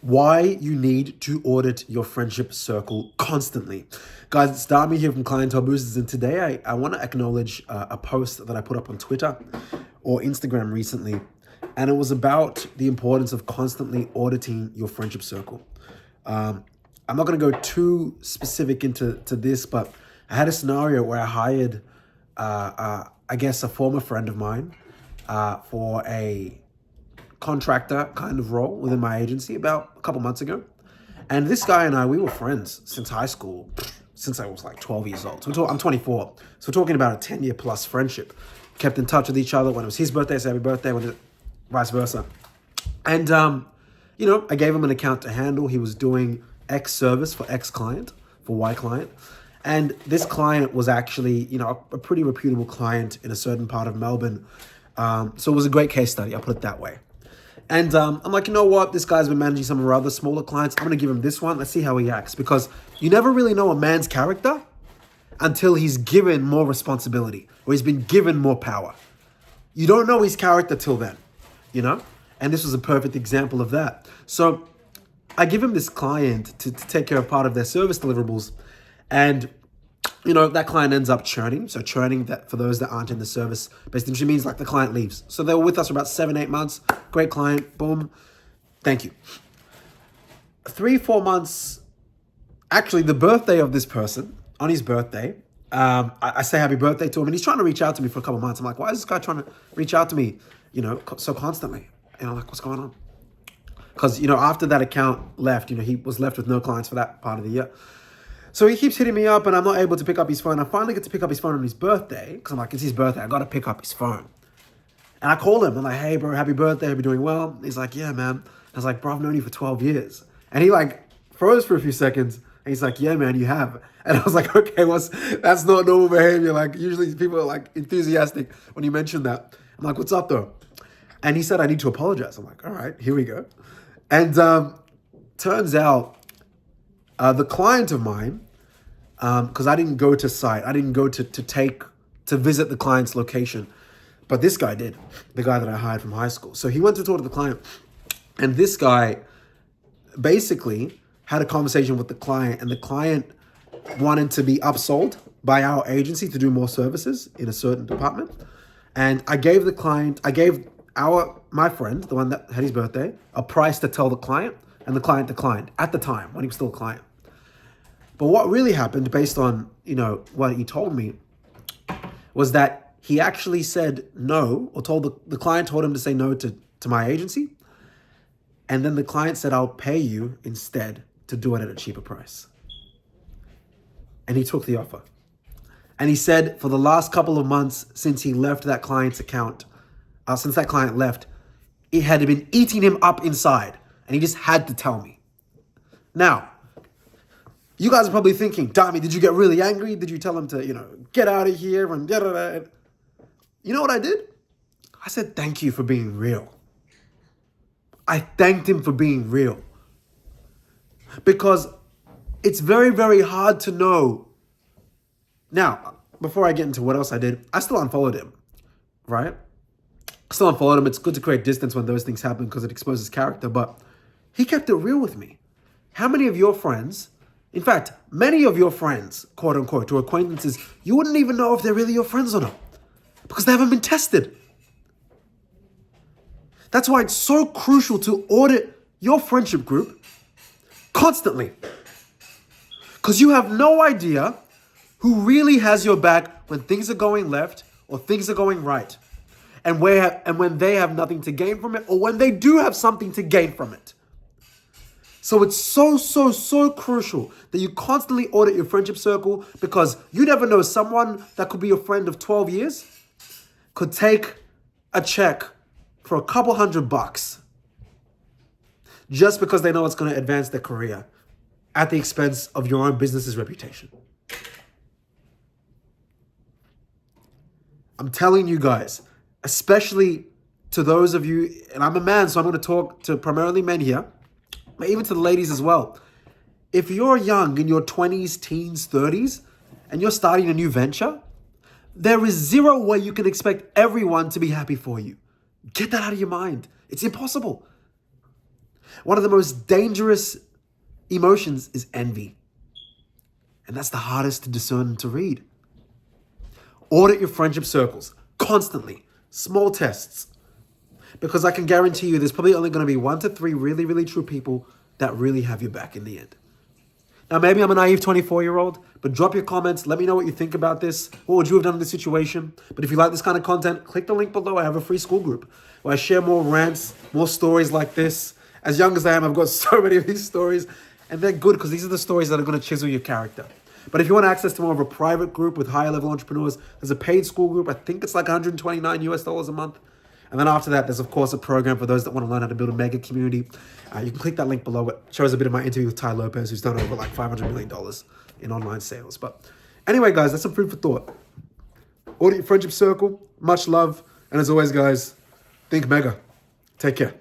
Why you need to audit your friendship circle constantly. Guys, it's Dami here from Clientele Boosters, and today I want to acknowledge a post that I put up on Twitter or Instagram recently, and it was about the importance of constantly auditing your friendship circle. I'm not going to go too specific into this, but I had a scenario where I hired, I guess, a former friend of mine for a contractor kind of role within my agency about a couple months ago. And this guy and I, we were friends since high school, since I was like 12 years old. So I'm 24. So we're talking about a 10-year plus friendship. Kept in touch with each other. When it was his birthday, say happy birthday, vice versa. And, I gave him an account to handle. He was doing X service for X client, for Y client. And this client was actually, a pretty reputable client in a certain part of Melbourne. So it was a great case study, I'll put it that way. And I'm like, you know what? This guy's been managing some of our other smaller clients. I'm going to give him this one. Let's see how he acts. Because you never really know a man's character until he's given more responsibility or he's been given more power. You don't know his character till then, And this was a perfect example of that. So I give him this client to take care of part of their service deliverables. And that client ends up churning. So churning, that for those that aren't in the service based industry, means like the client leaves. So they were with us for about 7-8 months. Great client. Boom. Thank you. 3-4 months, actually the birthday of this person, on his birthday, I say happy birthday to him, and he's trying to reach out to me for a couple of months. I'm like, why is this guy trying to reach out to me, so constantly? And I'm like, what's going on? Because, after that account left, he was left with no clients for that part of the year. So he keeps hitting me up and I'm not able to pick up his phone. I finally get to pick up his phone on his birthday because I'm like, it's his birthday. I got to pick up his phone. And I call him. I'm like, hey, bro, happy birthday. Hope you're doing well. He's like, yeah, man. I was like, bro, I've known you for 12 years. And he froze for a few seconds. And he's like, yeah, man, you have. And I was like, okay, that's not normal behavior. Like usually people are enthusiastic when you mention that. I'm like, what's up though? And he said, I need to apologize. I'm like, all right, here we go. And turns out the client of mine, because I didn't go to site, I didn't go to visit the client's location, but this guy did, the guy that I hired from high school. So he went to talk to the client, and this guy basically had a conversation with the client, and the client wanted to be upsold by our agency to do more services in a certain department. And I gave my friend, the one that had his birthday, a price to tell the client, and the client declined at the time when he was still a client. But what really happened, based on, what he told me, was that he actually said no, or the client told him to say no to my agency. And then the client said, I'll pay you instead to do it at a cheaper price. And he took the offer. And he said for the last couple of months since he left that client's account, since that client left, it had been eating him up inside. And he just had to tell me. Now, you guys are probably thinking, Dami, did you get really angry? Did you tell him to, get out of here and da-da-da? You know what I did? I said, thank you for being real. I thanked him for being real. Because it's very, very hard to know. Now, before I get into what else I did, I still unfollowed him, right? I still unfollowed him. It's good to create distance when those things happen because it exposes character, but he kept it real with me. How many of your friends, in fact, many of your friends, quote unquote, or acquaintances, you wouldn't even know if they're really your friends or not because they haven't been tested. That's why it's so crucial to audit your friendship group constantly, because you have no idea who really has your back when things are going left or things are going right, and when they have nothing to gain from it or when they do have something to gain from it. So it's so crucial that you constantly audit your friendship circle, because you never know, someone that could be your friend of 12 years could take a check for a couple $100 just because they know it's going to advance their career at the expense of your own business's reputation. I'm telling you guys, especially to those of you, and I'm a man, so I'm going to talk to primarily men here, but even to the ladies as well. If you're young, in your 20s, teens, 30s, and you're starting a new venture, there is zero way you can expect everyone to be happy for you. Get that out of your mind. It's impossible. One of the most dangerous emotions is envy. And that's the hardest to discern and to read. Audit your friendship circles constantly. Small tests. Because I can guarantee you there's probably only going to be 1 to 3 really, really true people that really have your back in the end. Now, maybe I'm a naive 24-year-old, but drop your comments. Let me know what you think about this. What would you have done in this situation? But if you like this kind of content, click the link below. I have a free Skool group where I share more rants, more stories like this. As young as I am, I've got so many of these stories, and they're good because these are the stories that are going to chisel your character. But if you want access to more of a private group with higher level entrepreneurs, there's a paid Skool group. I think it's like $129 a month. And then after that, there's, of course, a program for those that want to learn how to build a mega community. You can click that link below. It shows a bit of my interview with Ty Lopez, who's done over like $500 million in online sales. But anyway, guys, that's some food for thought. Audit your friendship circle. Much love. And as always, guys, think mega. Take care.